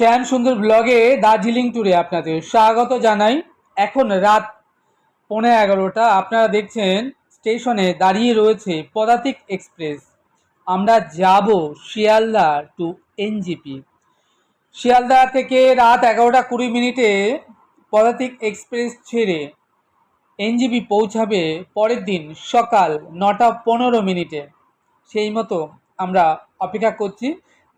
শ্যাম সুন্দর ব্লগে দার্জিলিং ট্যুরে আপনাদের স্বাগত জানাই। এখন রাত 11:15। আপনারা দেখছেন স্টেশনে দাঁড়িয়ে রয়েছে পদাতিক এক্সপ্রেস। আমরা যাব শিয়ালদা টু এনজিপি। শিয়ালদা থেকে রাত 11:20 পদাতিক এক্সপ্রেস ছেড়ে এনজিপি পৌঁছাবে পরের দিন সকাল 9:15। সেই মতো আমরা অপেক্ষা করছি।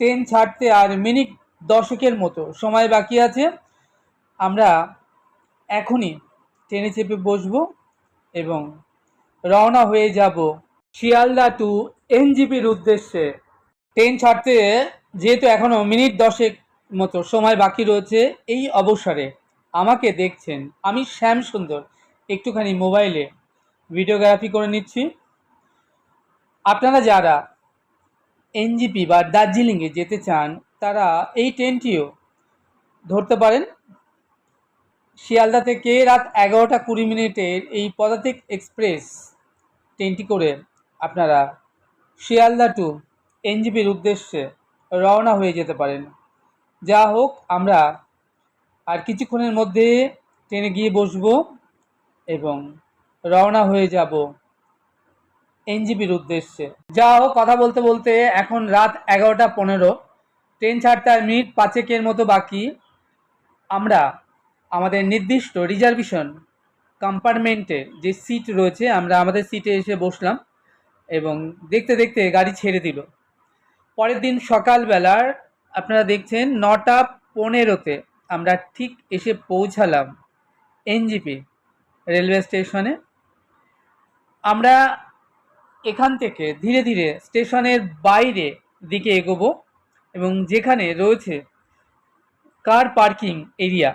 ট্রেন ছাড়তে আর মিনিট 10 মতো সময় বাকি আছে। আমরা এখনই ট্রেনে চেপে বসবো এবং রওনা হয়ে যাব শিয়ালদা টু এনজিপির উদ্দেশ্যে। ট্রেন ছাড়তে যেহেতু এখনও মিনিট 10 মতো সময় বাকি রয়েছে, এই অবসরে আমাকে দেখছেন আমি শ্যাম সুন্দর একটুখানি মোবাইলে ভিডিওগ্রাফি করে নিচ্ছি। আপনারা যারা এনজিপি বা দার্জিলিংয়ে যেতে চান তারা এই ট্রেনটিও ধরতে পারেন। শিয়ালদা থেকে রাত 11:20 এই পদাতিক এক্সপ্রেস ট্রেনটি করে আপনারা শিয়ালদা টু এনজিপির উদ্দেশ্যে রওনা হয়ে যেতে পারেন। যা হোক, আমরা আর কিছুক্ষণের মধ্যে ট্রেনে গিয়ে বসবো এবং রওনা হয়ে যাব এনজিপির উদ্দেশ্যে। যা হোক, কথা বলতে বলতে এখন রাত 11:15। ট্রেন ছাড়তে আর মিনিট 5 মতো বাকি। আমরা আমাদের নির্দিষ্ট রিজার্ভেশন কম্পার্টমেন্টের যে সিট রয়েছে, আমরা আমাদের সিটে এসে বসলাম এবং দেখতে দেখতে গাড়ি ছেড়ে দিল। পরের দিন সকালবেলার আপনারা দেখছেন 9:15 আমরা ঠিক এসে পৌঁছালাম এনজিপি রেলওয়ে স্টেশনে। আমরা এখান থেকে ধীরে ধীরে স্টেশনের বাইরে দিকে এগোবো এবং যেখানে রয়েছে কার পার্কিং এরিয়া,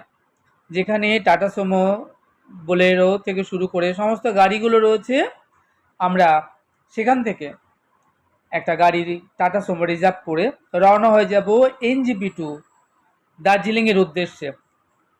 যেখানে টাটা সুমো, বোলেরো থেকে শুরু করে সমস্ত গাড়িগুলো রয়েছে, আমরা সেখান থেকে একটা গাড়ি টাটা সুমো রিজার্ভ করে রওনা হয়ে যাব এনজিপি টু দার্জিলিংয়ের উদ্দেশ্যে।